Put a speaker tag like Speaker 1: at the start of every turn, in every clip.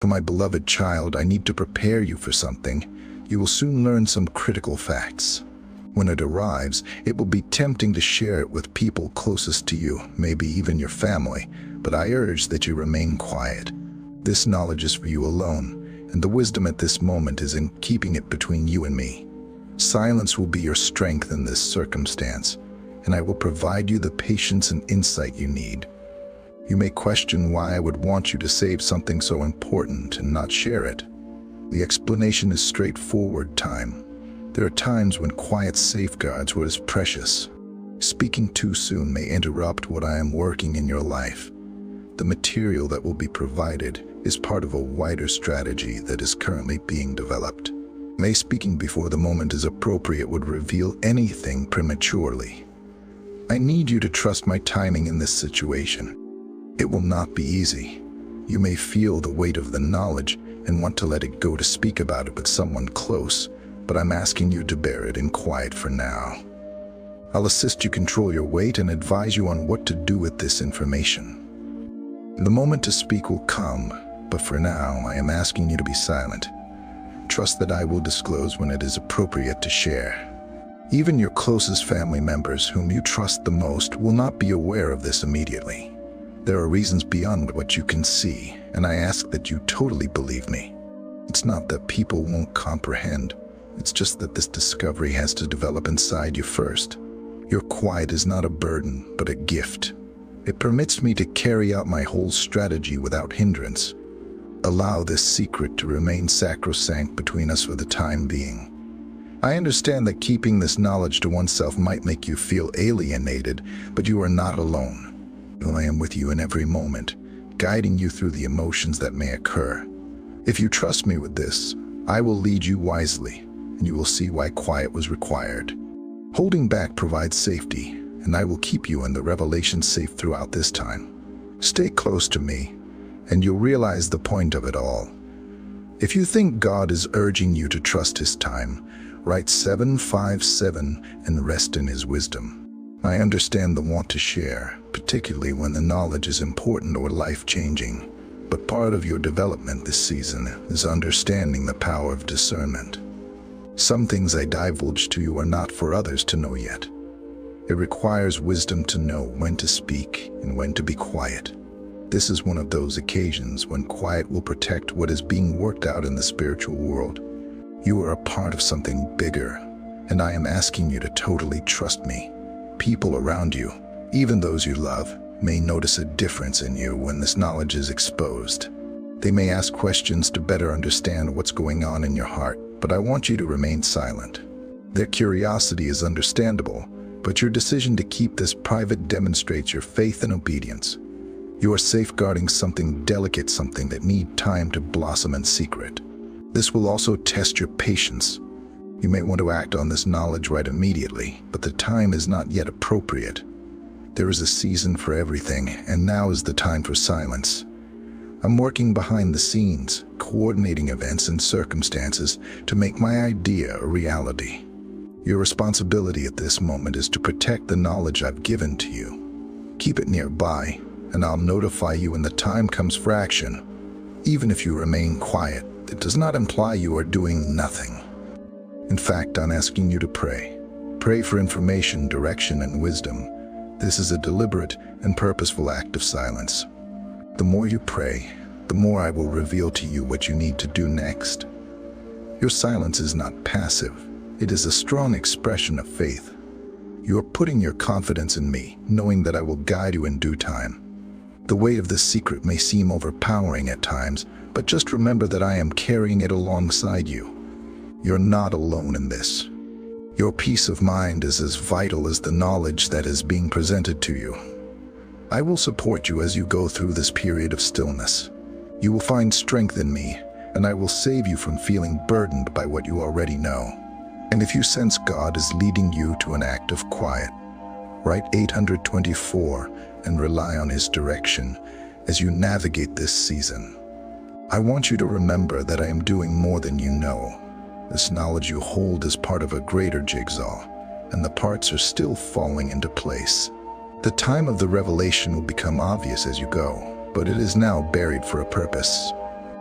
Speaker 1: For my beloved child, I need to prepare you for something. You will soon learn some critical facts. When it arrives, it will be tempting to share it with people closest to you, maybe even your family, but I urge that you remain quiet. This knowledge is for you alone, and the wisdom at this moment is in keeping it between you and me. Silence will be your strength in this circumstance, and I will provide you the patience and insight you need. You may question why I would want you to save something so important and not share it. The explanation is straightforward, time. There are times when quiet safeguards what is precious. Speaking too soon may interrupt what I am working in your life. The material that will be provided is part of a wider strategy that is currently being developed. May speaking before the moment is appropriate would reveal anything prematurely. I need you to trust my timing in this situation. It will not be easy. You may feel the weight of the knowledge and want to let it go to speak about it with someone close, but I'm asking you to bear it in quiet for now. I'll assist you control your weight and advise you on what to do with this information. The moment to speak will come, but for now I am asking you to be silent. Trust that I will disclose when it is appropriate to share. Even your closest family members, whom you trust the most, will not be aware of this immediately. There are reasons beyond what you can see, and I ask that you totally believe me. It's not that people won't comprehend. It's just that this discovery has to develop inside you first. Your quiet is not a burden, but a gift. It permits me to carry out my whole strategy without hindrance. Allow this secret to remain sacrosanct between us for the time being. I understand that keeping this knowledge to oneself might make you feel alienated, but you are not alone. I am with you in every moment, guiding you through the emotions that may occur. If you trust me with this, I will lead you wisely, and you will see why quiet was required. Holding back provides safety, and I will keep you in the revelation safe throughout this time. Stay close to me, and you'll realize the point of it all. If you think God is urging you to trust His time, write 757 and rest in His wisdom. I understand the want to share, particularly when the knowledge is important or life-changing. But part of your development this season is understanding the power of discernment. Some things I divulge to you are not for others to know yet. It requires wisdom to know when to speak and when to be quiet. This is one of those occasions when quiet will protect what is being worked out in the spiritual world. You are a part of something bigger, and I am asking you to totally trust me. People around you, even those you love, may notice a difference in you when this knowledge is exposed. They may ask questions to better understand what's going on in your heart, but I want you to remain silent. Their curiosity is understandable, but your decision to keep this private demonstrates your faith and obedience. You are safeguarding something delicate, something that needs time to blossom in secret. This will also test your patience. You may want to act on this knowledge right immediately, but the time is not yet appropriate. There is a season for everything, and now is the time for silence. I'm working behind the scenes, coordinating events and circumstances to make my idea a reality. Your responsibility at this moment is to protect the knowledge I've given to you. Keep it nearby, and I'll notify you when the time comes for action. Even if you remain quiet, it does not imply you are doing nothing. In fact, I'm asking you to pray. Pray for information, direction, and wisdom. This is a deliberate and purposeful act of silence. The more you pray, the more I will reveal to you what you need to do next. Your silence is not passive. It is a strong expression of faith. You are putting your confidence in me, knowing that I will guide you in due time. The weight of this secret may seem overpowering at times, but just remember that I am carrying it alongside you. You're not alone in this. Your peace of mind is as vital as the knowledge that is being presented to you. I will support you as you go through this period of stillness. You will find strength in me, and I will save you from feeling burdened by what you already know. And if you sense God is leading you to an act of quiet, write 824 and rely on His direction as you navigate this season. I want you to remember that I am doing more than you know. This knowledge you hold is part of a greater jigsaw, and the parts are still falling into place. The time of the revelation will become obvious as you go, but it is now buried for a purpose.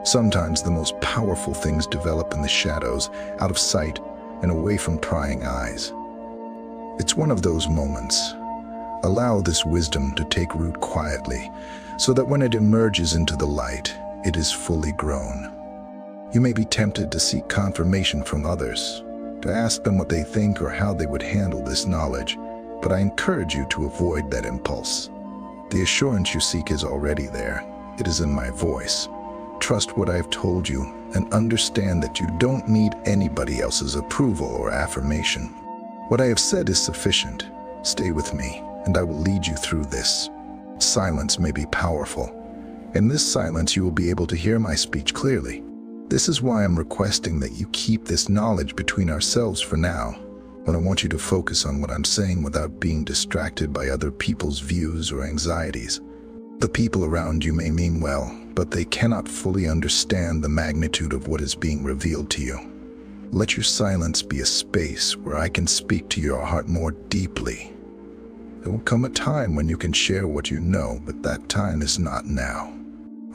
Speaker 1: Sometimes the most powerful things develop in the shadows, out of sight and away from prying eyes. It's one of those moments. Allow this wisdom to take root quietly, so that when it emerges into the light, it is fully grown. You may be tempted to seek confirmation from others, to ask them what they think or how they would handle this knowledge, but I encourage you to avoid that impulse. The assurance you seek is already there. It is in my voice. Trust what I have told you and understand that you don't need anybody else's approval or affirmation. What I have said is sufficient. Stay with me, and I will lead you through this. Silence may be powerful. In this silence, you will be able to hear my speech clearly. This is why I'm requesting that you keep this knowledge between ourselves for now, but I want you to focus on what I'm saying without being distracted by other people's views or anxieties. The people around you may mean well, but they cannot fully understand the magnitude of what is being revealed to you. Let your silence be a space where I can speak to your heart more deeply. There will come a time when you can share what you know, but that time is not now.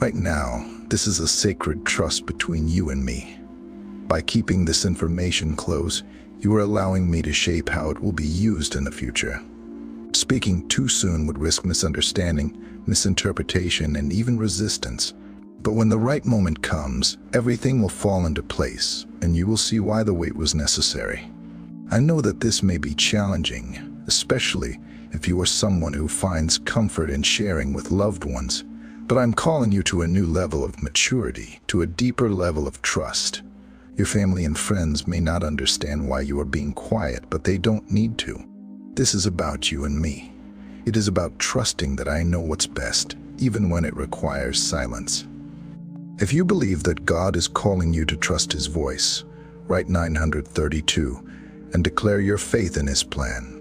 Speaker 1: Right now, this is a sacred trust between you and me. By keeping this information close, you are allowing me to shape how it will be used in the future. Speaking too soon would risk misunderstanding, misinterpretation, and even resistance. But when the right moment comes, everything will fall into place, and you will see why the wait was necessary. I know that this may be challenging, especially if you are someone who finds comfort in sharing with loved ones, but I'm calling you to a new level of maturity, to a deeper level of trust. Your family and friends may not understand why you are being quiet, but they don't need to. This is about you and me. It is about trusting that I know what's best, even when it requires silence. If you believe that God is calling you to trust His voice, write 932 and declare your faith in His plan.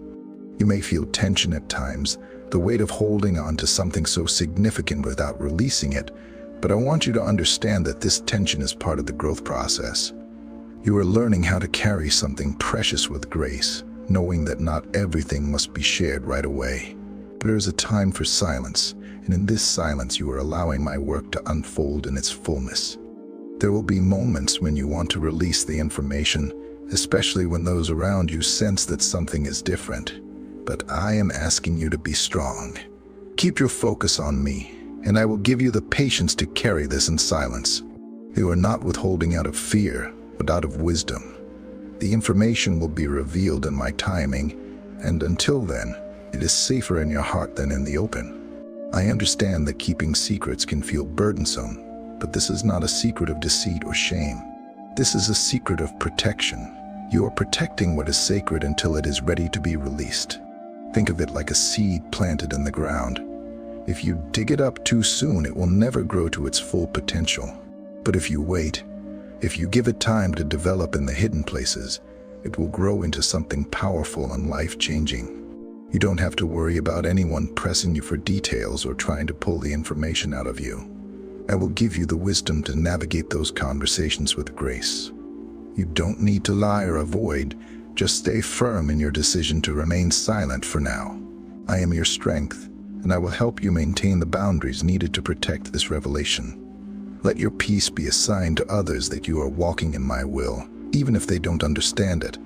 Speaker 1: You may feel tension at times, the weight of holding on to something so significant without releasing it, but I want you to understand that this tension is part of the growth process. You are learning how to carry something precious with grace, knowing that not everything must be shared right away. There is a time for silence, and in this silence you are allowing my work to unfold in its fullness. There will be moments when you want to release the information, especially when those around you sense that something is different. But I am asking you to be strong. Keep your focus on me, and I will give you the patience to carry this in silence. You are not withholding out of fear, but out of wisdom. The information will be revealed in my timing, and until then, it is safer in your heart than in the open. I understand that keeping secrets can feel burdensome, but this is not a secret of deceit or shame. This is a secret of protection. You are protecting what is sacred until it is ready to be released. Think of it like a seed planted in the ground. If you dig it up too soon, it will never grow to its full potential. But if you wait, if you give it time to develop in the hidden places, it will grow into something powerful and life-changing. You don't have to worry about anyone pressing you for details or trying to pull the information out of you. I will give you the wisdom to navigate those conversations with grace. You don't need to lie or avoid. Just stay firm in your decision to remain silent for now. I am your strength, and I will help you maintain the boundaries needed to protect this revelation. Let your peace be a sign to others that you are walking in my will, even if they don't understand it.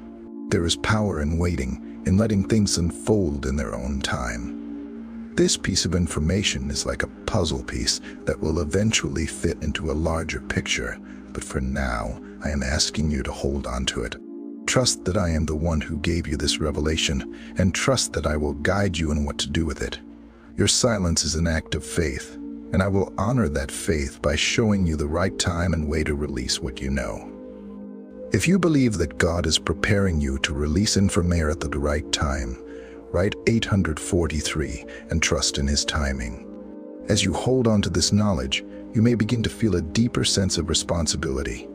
Speaker 1: There is power in waiting, in letting things unfold in their own time. This piece of information is like a puzzle piece that will eventually fit into a larger picture, but for now, I am asking you to hold on to it. Trust that I am the one who gave you this revelation, and trust that I will guide you in what to do with it. Your silence is an act of faith, and I will honor that faith by showing you the right time and way to release what you know. If you believe that God is preparing you to release information at the right time, write 843 and trust in His timing. As you hold on to this knowledge, you may begin to feel a deeper sense of responsibility.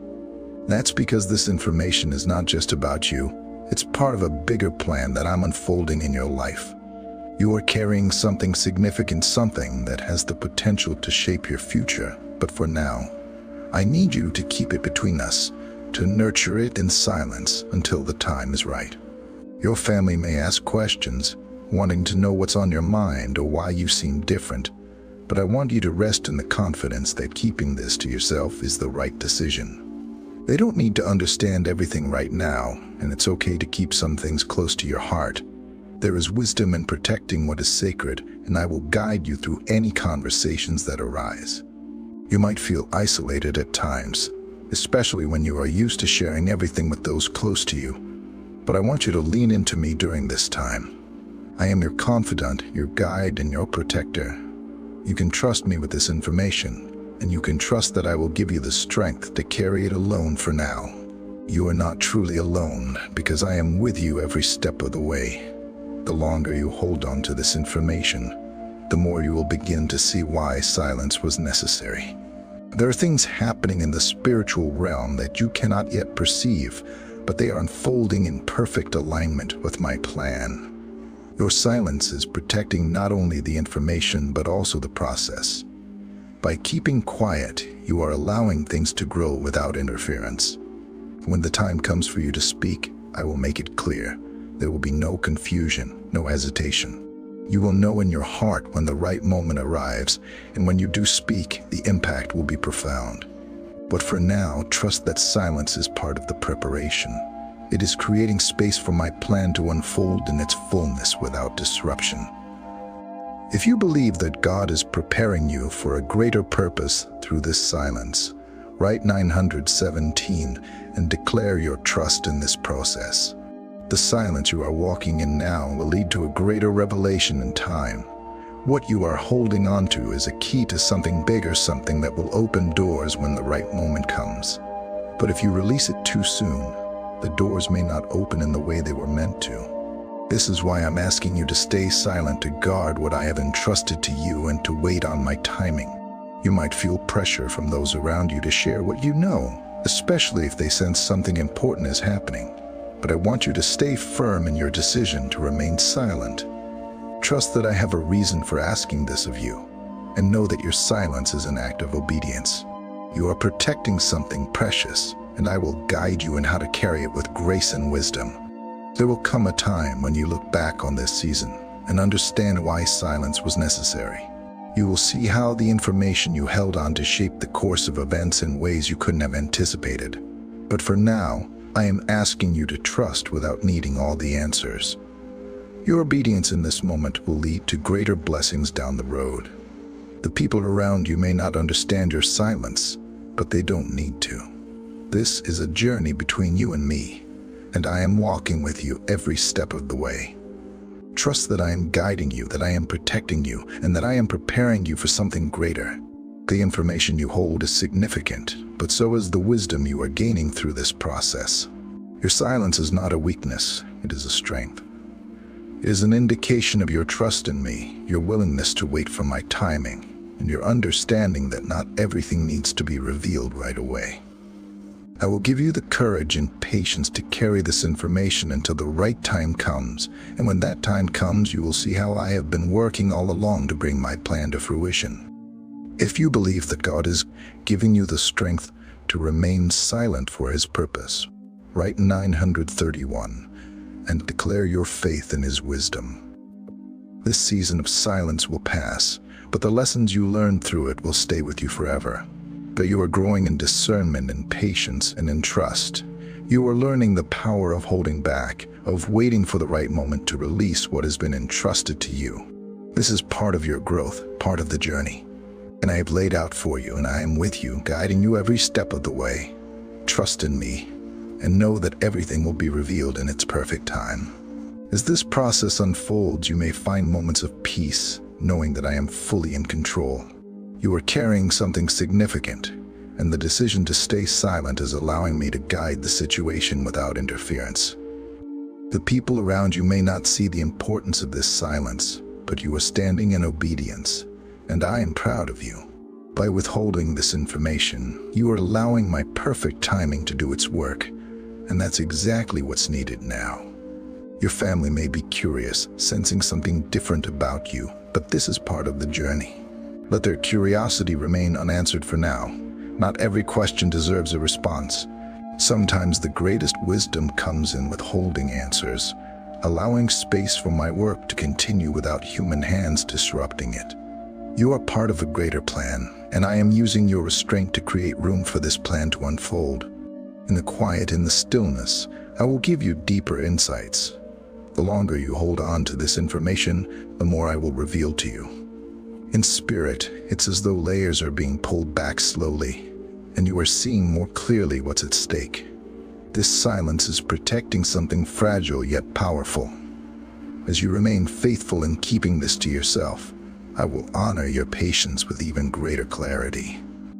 Speaker 1: That's because this information is not just about you, it's part of a bigger plan that I'm unfolding in your life. You are carrying something significant, something that has the potential to shape your future, but for now, I need you to keep it between us, to nurture it in silence until the time is right. Your family may ask questions, wanting to know what's on your mind or why you seem different, but I want you to rest in the confidence that keeping this to yourself is the right decision. They don't need to understand everything right now, and it's okay to keep some things close to your heart. There is wisdom in protecting what is sacred, and I will guide you through any conversations that arise. You might feel isolated at times, especially when you are used to sharing everything with those close to you. But I want you to lean into me during this time. I am your confidant, your guide, and your protector. You can trust me with this information, and you can trust that I will give you the strength to carry it alone for now. You are not truly alone, because I am with you every step of the way. The longer you hold on to this information, the more you will begin to see why silence was necessary. There are things happening in the spiritual realm that you cannot yet perceive, but they are unfolding in perfect alignment with my plan. Your silence is protecting not only the information but also the process. By keeping quiet, you are allowing things to grow without interference. When the time comes for you to speak, I will make it clear. There will be no confusion, no hesitation. You will know in your heart when the right moment arrives, and when you do speak, the impact will be profound. But for now, trust that silence is part of the preparation. It is creating space for my plan to unfold in its fullness without disruption. If you believe that God is preparing you for a greater purpose through this silence, write 917 and declare your trust in this process. The silence you are walking in now will lead to a greater revelation in time. What you are holding on to is a key to something bigger, something that will open doors when the right moment comes. But if you release it too soon, the doors may not open in the way they were meant to. This is why I'm asking you to stay silent, to guard what I have entrusted to you, and to wait on my timing. You might feel pressure from those around you to share what you know, especially if they sense something important is happening. But I want you to stay firm in your decision to remain silent. Trust that I have a reason for asking this of you, and know that your silence is an act of obedience. You are protecting something precious, and I will guide you in how to carry it with grace and wisdom. There will come a time when you look back on this season and understand why silence was necessary. You will see how the information you held on to shaped the course of events in ways you couldn't have anticipated. But for now, I am asking you to trust without needing all the answers. Your obedience in this moment will lead to greater blessings down the road. The people around you may not understand your silence, but they don't need to. This is a journey between you and me, and I am walking with you every step of the way. Trust that I am guiding you, that I am protecting you, and that I am preparing you for something greater. The information you hold is significant, but so is the wisdom you are gaining through this process. Your silence is not a weakness, it is a strength. It is an indication of your trust in me, your willingness to wait for my timing, and your understanding that not everything needs to be revealed right away. I will give you the courage and patience to carry this information until the right time comes, and when that time comes, you will see how I have been working all along to bring my plan to fruition. If you believe that God is giving you the strength to remain silent for His purpose, write 931 and declare your faith in His wisdom. This season of silence will pass, but the lessons you learn through it will stay with you forever. That you are growing in discernment and patience and in trust. You are learning the power of holding back, of waiting for the right moment to release what has been entrusted to you. This is part of your growth, part of the journey. And I have laid out for you, and I am with you, guiding you every step of the way. Trust in me, and know that everything will be revealed in its perfect time. As this process unfolds, you may find moments of peace, knowing that I am fully in control. You are carrying something significant, and the decision to stay silent is allowing me to guide the situation without interference. The people around you may not see the importance of this silence, but you are standing in obedience, and I am proud of you. By withholding this information, you are allowing my perfect timing to do its work, and that's exactly what's needed now. Your family may be curious, sensing something different about you, but this is part of the journey. Let their curiosity remain unanswered for now. Not every question deserves a response. Sometimes the greatest wisdom comes in withholding answers, allowing space for my work to continue without human hands disrupting it. You are part of a greater plan, and I am using your restraint to create room for this plan to unfold. In the quiet, in the stillness, I will give you deeper insights. The longer you hold on to this information, the more I will reveal to you. In spirit, it's as though layers are being pulled back slowly, and you are seeing more clearly what's at stake. This silence is protecting something fragile yet powerful. As you remain faithful in keeping this to yourself, I will honor your patience with even greater clarity.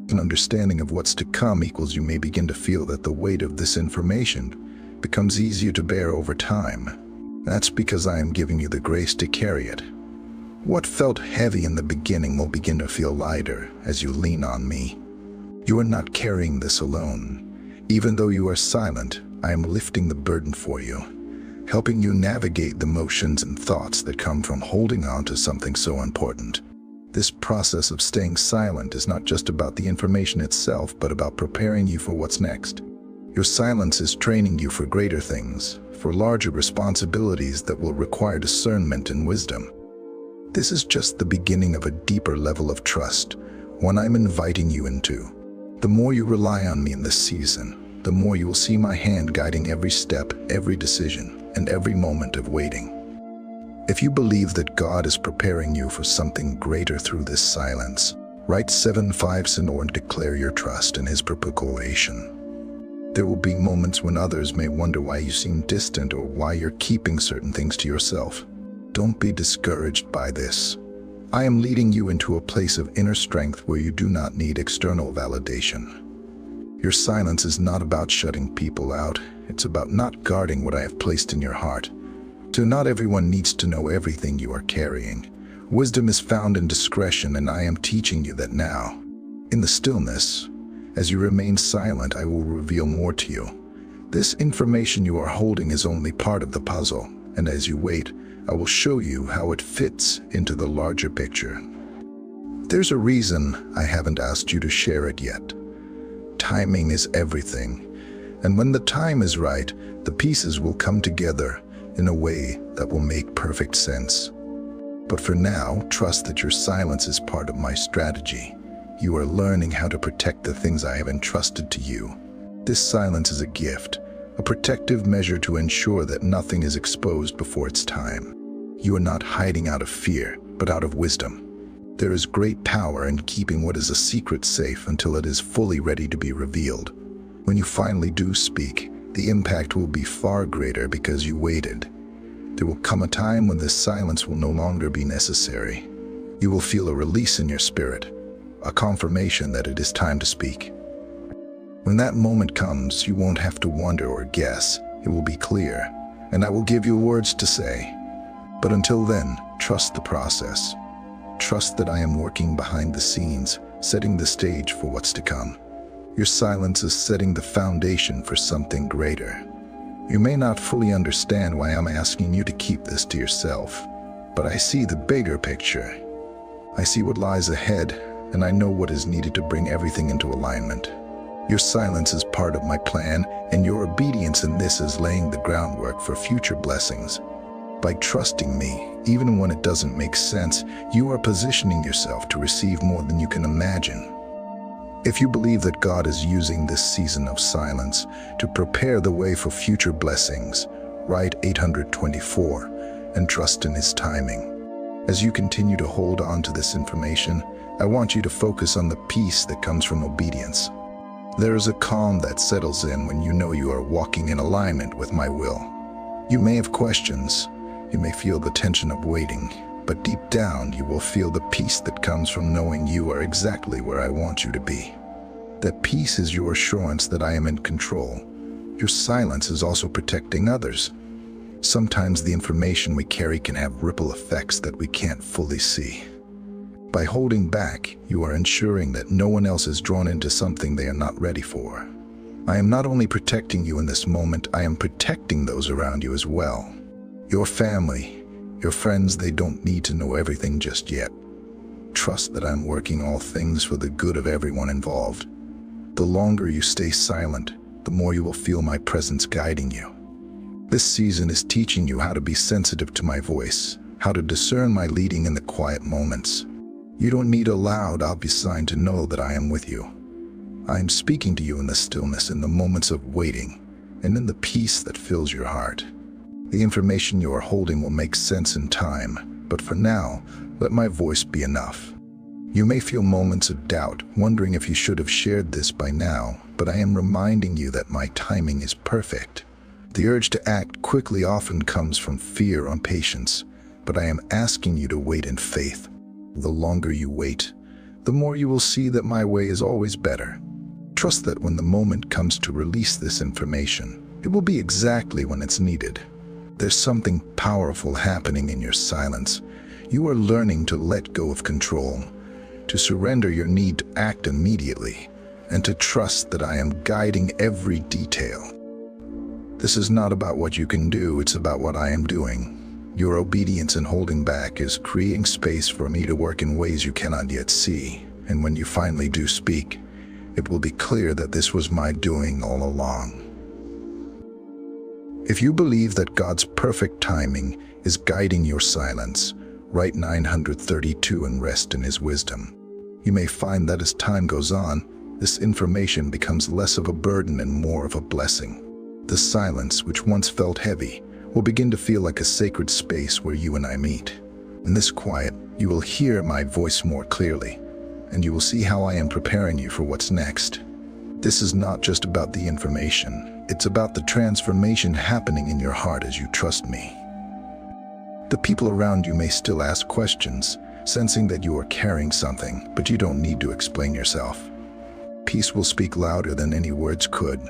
Speaker 1: An understanding of what's to come equals you may begin to feel that the weight of this information becomes easier to bear over time. That's because I am giving you the grace to carry it. What felt heavy in the beginning will begin to feel lighter as you lean on me. You are not carrying this alone. Even though you are silent, I am lifting the burden for you, helping you navigate the motions and thoughts that come from holding on to something so important. This process of staying silent is not just about the information itself, but about preparing you for what's next. Your silence is training you for greater things, for larger responsibilities that will require discernment and wisdom. This is just the beginning of a deeper level of trust, one I'm inviting you into. The more you rely on me in this season, the more you will see my hand guiding every step, every decision, and every moment of waiting. If you believe that God is preparing you for something greater through this silence, write 7/5 and declare your trust in His preparation. There will be moments when others may wonder why you seem distant or why you're keeping certain things to yourself. Don't be discouraged by this. I am leading you into a place of inner strength where you do not need external validation. Your silence is not about shutting people out. It's about not guarding what I have placed in your heart. So not everyone needs to know everything you are carrying. Wisdom is found in discretion, and I am teaching you that now. In the stillness, as you remain silent, I will reveal more to you. This information you are holding is only part of the puzzle, and as you wait, I will show you how it fits into the larger picture. There's a reason I haven't asked you to share it yet. Timing is everything, and when the time is right, the pieces will come together in a way that will make perfect sense. But for now, trust that your silence is part of my strategy. You are learning how to protect the things I have entrusted to you. This silence is a gift, a protective measure to ensure that nothing is exposed before its time. You are not hiding out of fear, but out of wisdom. There is great power in keeping what is a secret safe until it is fully ready to be revealed. When you finally do speak, the impact will be far greater because you waited. There will come a time when this silence will no longer be necessary. You will feel a release in your spirit, a confirmation that it is time to speak. When that moment comes, you won't have to wonder or guess. It will be clear, and I will give you words to say. But until then, trust the process. Trust that I am working behind the scenes, setting the stage for what's to come. Your silence is setting the foundation for something greater. You may not fully understand why I'm asking you to keep this to yourself, but I see the bigger picture. I see what lies ahead, and I know what is needed to bring everything into alignment. Your silence is part of my plan, and your obedience in this is laying the groundwork for future blessings. By trusting me, even when it doesn't make sense, you are positioning yourself to receive more than you can imagine. If you believe that God is using this season of silence to prepare the way for future blessings, write 824 and trust in His timing. As you continue to hold on to this information, I want you to focus on the peace that comes from obedience. There is a calm that settles in when you know you are walking in alignment with my will. You may have questions. You may feel the tension of waiting, but deep down you will feel the peace that comes from knowing you are exactly where I want you to be. That peace is your assurance that I am in control. Your silence is also protecting others. Sometimes the information we carry can have ripple effects that we can't fully see. By holding back, you are ensuring that no one else is drawn into something they are not ready for. I am not only protecting you in this moment, I am protecting those around you as well. Your family, your friends, they don't need to know everything just yet. Trust that I'm working all things for the good of everyone involved. The longer you stay silent, the more you will feel my presence guiding you. This season is teaching you how to be sensitive to my voice, how to discern my leading in the quiet moments. You don't need a loud, obvious sign to know that I am with you. I am speaking to you in the stillness, in the moments of waiting, and in the peace that fills your heart. The information you are holding will make sense in time, but for now, let my voice be enough. You may feel moments of doubt, wondering if you should have shared this by now, but I am reminding you that my timing is perfect. The urge to act quickly often comes from fear or impatience, but I am asking you to wait in faith. The longer you wait, the more you will see that my way is always better. Trust that when the moment comes to release this information, it will be exactly when it's needed. There's something powerful happening in your silence. You are learning to let go of control, to surrender your need to act immediately, and to trust that I am guiding every detail. This is not about what you can do, it's about what I am doing. Your obedience and holding back is creating space for me to work in ways you cannot yet see. And when you finally do speak, it will be clear that this was my doing all along. If you believe that God's perfect timing is guiding your silence, write 932 and rest in His wisdom. You may find that as time goes on, this information becomes less of a burden and more of a blessing. The silence, which once felt heavy, will begin to feel like a sacred space where you and I meet. In this quiet, you will hear my voice more clearly, and you will see how I am preparing you for what's next. This is not just about the information, it's about the transformation happening in your heart as you trust me. The people around you may still ask questions, sensing that you are carrying something, but you don't need to explain yourself. Peace will speak louder than any words could.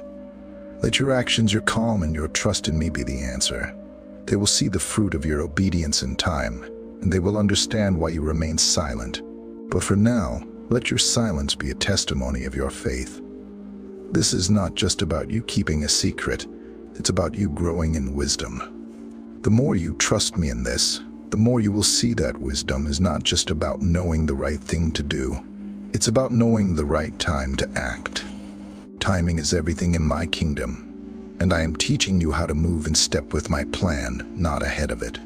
Speaker 1: Let your actions, your calm, and your trust in me be the answer. They will see the fruit of your obedience in time, and they will understand why you remain silent. But for now, let your silence be a testimony of your faith. This is not just about you keeping a secret, it's about you growing in wisdom. The more you trust me in this, the more you will see that wisdom is not just about knowing the right thing to do. It's about knowing the right time to act. Timing is everything in my kingdom, and I am teaching you how to move in step with my plan, not ahead of it.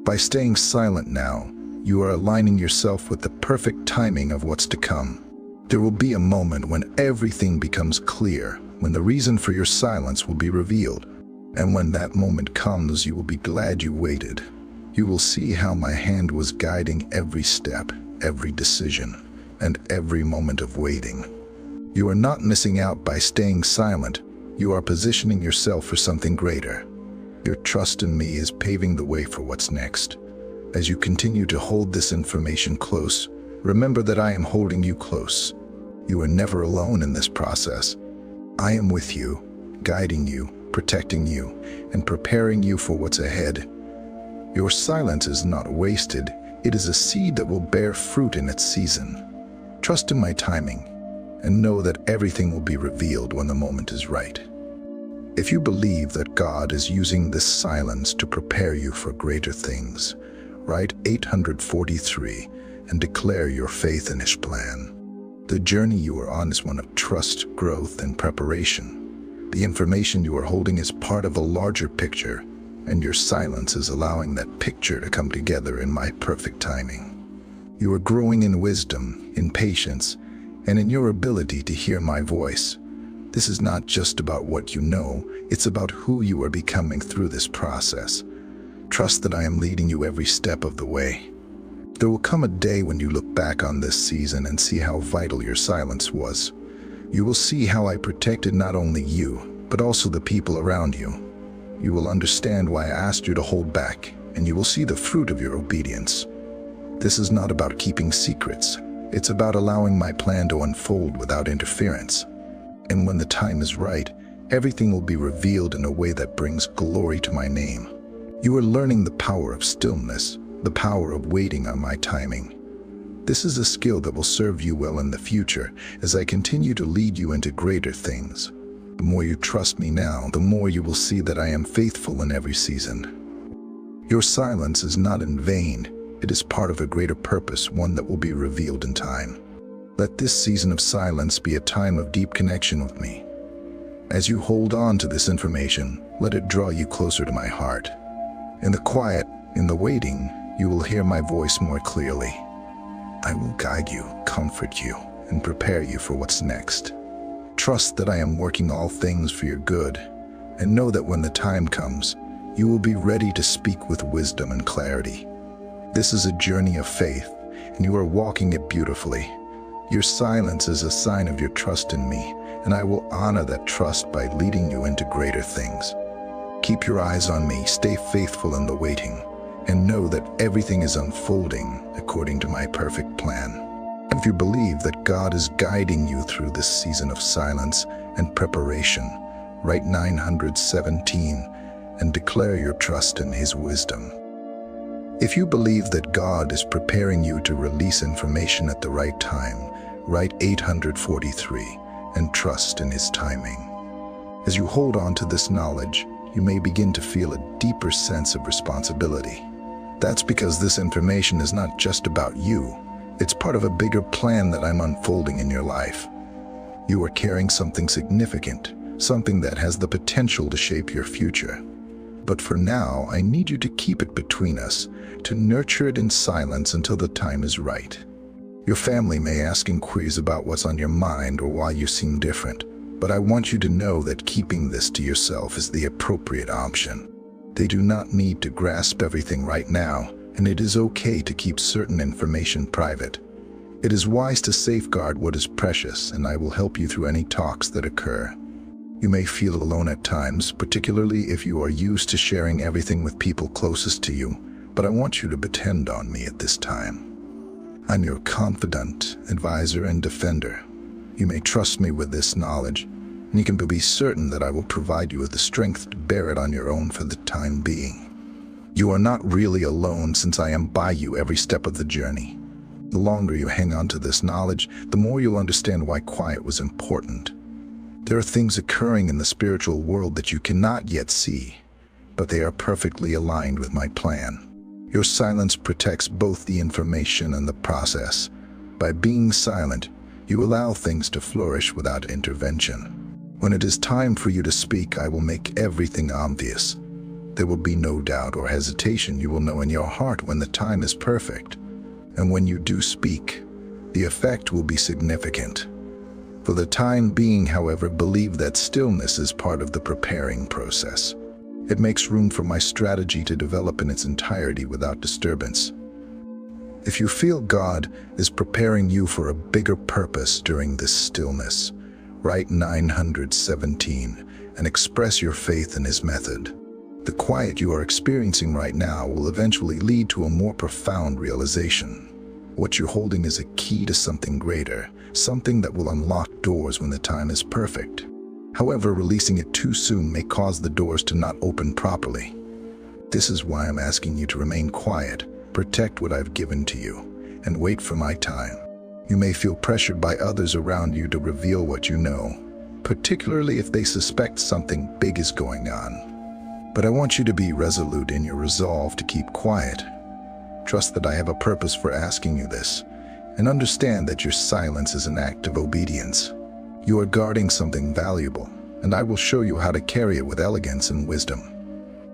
Speaker 1: By staying silent now, you are aligning yourself with the perfect timing of what's to come. There will be a moment when everything becomes clear, when the reason for your silence will be revealed. And when that moment comes, you will be glad you waited. You will see how my hand was guiding every step, every decision, and every moment of waiting. You are not missing out by staying silent. You are positioning yourself for something greater. Your trust in me is paving the way for what's next. As you continue to hold this information close, remember that I am holding you close. You are never alone in this process. I am with you, guiding you, protecting you, and preparing you for what's ahead. Your silence is not wasted. It is a seed that will bear fruit in its season. Trust in my timing, and know that everything will be revealed when the moment is right. If you believe that God is using this silence to prepare you for greater things, write 843 and declare your faith in His plan. The journey you are on is one of trust, growth, and preparation. The information you are holding is part of a larger picture, and your silence is allowing that picture to come together in my perfect timing. You are growing in wisdom, in patience, and in your ability to hear my voice. This is not just about what you know, it's about who you are becoming through this process. Trust that I am leading you every step of the way. There will come a day when you look back on this season and see how vital your silence was. You will see how I protected not only you, but also the people around you. You will understand why I asked you to hold back, and you will see the fruit of your obedience. This is not about keeping secrets. It's about allowing my plan to unfold without interference. And when the time is right, everything will be revealed in a way that brings glory to my name. You are learning the power of stillness, the power of waiting on my timing. This is a skill that will serve you well in the future as I continue to lead you into greater things. The more you trust me now, the more you will see that I am faithful in every season. Your silence is not in vain. It is part of a greater purpose, one that will be revealed in time. Let this season of silence be a time of deep connection with me. As you hold on to this information, let it draw you closer to my heart. In the quiet, in the waiting, you will hear my voice more clearly. I will guide you, comfort you, and prepare you for what's next. Trust that I am working all things for your good, and know that when the time comes, you will be ready to speak with wisdom and clarity. This is a journey of faith, and you are walking it beautifully. Your silence is a sign of your trust in me, and I will honor that trust by leading you into greater things. Keep your eyes on me, stay faithful in the waiting, and know that everything is unfolding according to my perfect plan. If you believe that God is guiding you through this season of silence and preparation, write 917 and declare your trust in His wisdom. If you believe that God is preparing you to release information at the right time, write 843 and trust in His timing. As you hold on to this knowledge, you may begin to feel a deeper sense of responsibility. That's because this information is not just about you. It's part of a bigger plan that I'm unfolding in your life. You are carrying something significant, something that has the potential to shape your future. But for now, I need you to keep it between us, to nurture it in silence until the time is right. Your family may ask inquiries about what's on your mind or why you seem different, but I want you to know that keeping this to yourself is the appropriate option. They do not need to grasp everything right now, and it is okay to keep certain information private. It is wise to safeguard what is precious, and I will help you through any talks that occur. You may feel alone at times, particularly if you are used to sharing everything with people closest to you, but I want you to depend on me at this time. I'm your confidant, advisor, and defender. You may trust me with this knowledge, and you can be certain that I will provide you with the strength to bear it on your own for the time being. You are not really alone, since I am by you every step of the journey. The longer you hang on to this knowledge, the more you'll understand why quiet was important. There are things occurring in the spiritual world that you cannot yet see, but they are perfectly aligned with my plan. Your silence protects both the information and the process. By being silent, you allow things to flourish without intervention. When it is time for you to speak, I will make everything obvious. There will be no doubt or hesitation. You will know in your heart when the time is perfect. And when you do speak, the effect will be significant. For the time being, however, believe that stillness is part of the preparing process. It makes room for my strategy to develop in its entirety without disturbance. If you feel God is preparing you for a bigger purpose during this stillness, write 917 and express your faith in His method. The quiet you are experiencing right now will eventually lead to a more profound realization. What you're holding is a key to something greater, something that will unlock doors when the time is perfect. However, releasing it too soon may cause the doors to not open properly. This is why I'm asking you to remain quiet, protect what I've given to you, and wait for my time. You may feel pressured by others around you to reveal what you know, particularly if they suspect something big is going on. But I want you to be resolute in your resolve to keep quiet. Trust that I have a purpose for asking you this, and understand that your silence is an act of obedience. You are guarding something valuable, and I will show you how to carry it with elegance and wisdom.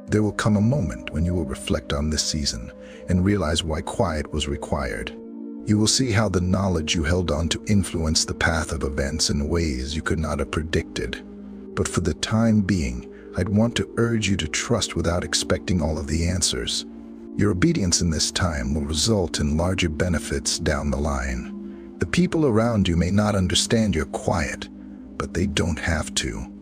Speaker 1: There will come a moment when you will reflect on this season and realize why quiet was required. You will see how the knowledge you held on to influenced the path of events in ways you could not have predicted. But for the time being, I'd want to urge you to trust without expecting all of the answers. Your obedience in this time will result in larger benefits down the line. The people around you may not understand your quiet, but they don't have to.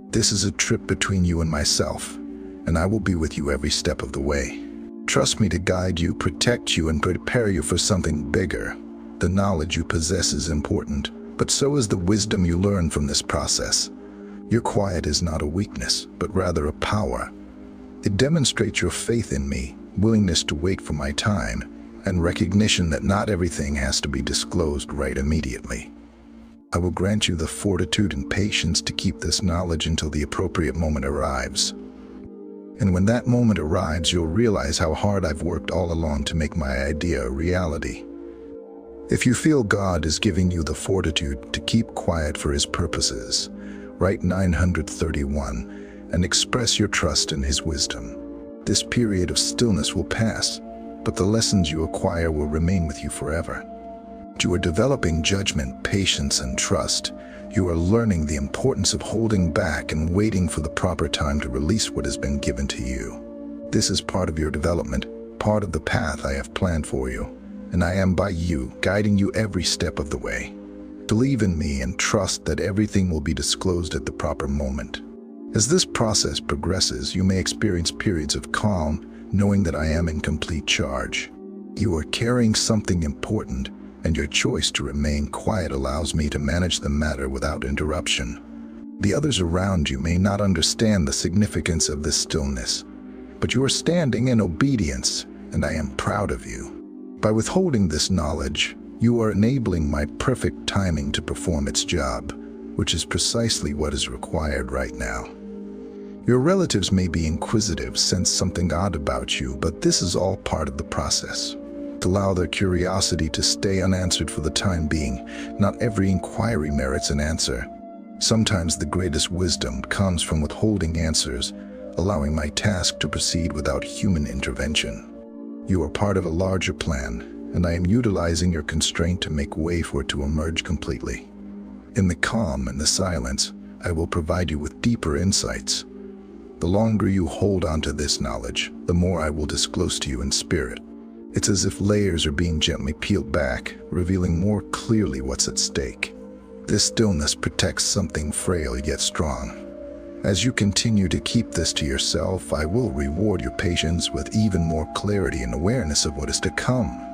Speaker 1: This is a trip between you and myself, and I will be with you every step of the way. Trust me to guide you, protect you, and prepare you for something bigger. The knowledge you possess is important, but so is the wisdom you learn from this process. Your quiet is not a weakness, but rather a power. It demonstrates your faith in me, willingness to wait for my time, and recognition that not everything has to be disclosed right immediately. I will grant you the fortitude and patience to keep this knowledge until the appropriate moment arrives. And when that moment arrives, you'll realize how hard I've worked all along to make my idea a reality. If you feel God is giving you the fortitude to keep quiet for His purposes, write 931 and express your trust in His wisdom. This period of stillness will pass, but the lessons you acquire will remain with you forever. You are developing judgment, patience, and trust. You are learning the importance of holding back and waiting for the proper time to release what has been given to you. This is part of your development, part of the path I have planned for you, and I am by you, guiding you every step of the way. Believe in me and trust that everything will be disclosed at the proper moment. As this process progresses, you may experience periods of calm, knowing that I am in complete charge. You are carrying something important, and your choice to remain quiet allows me to manage the matter without interruption. The others around you may not understand the significance of this stillness, but you are standing in obedience, and I am proud of you. By withholding this knowledge, you are enabling my perfect timing to perform its job, which is precisely what is required right now. Your relatives may be inquisitive, sense something odd about you, but this is all part of the process. Allow their curiosity to stay unanswered for the time being. Not every inquiry merits an answer. Sometimes the greatest wisdom comes from withholding answers, allowing my task to proceed without human intervention. You are part of a larger plan, and I am utilizing your constraint to make way for it to emerge completely. In the calm and the silence, I will provide you with deeper insights. The longer you hold on to this knowledge, the more I will disclose to you in spirit. It's as if layers are being gently peeled back, revealing more clearly what's at stake. This stillness protects something frail yet strong. As you continue to keep this to yourself, I will reward your patience with even more clarity and awareness of what is to come.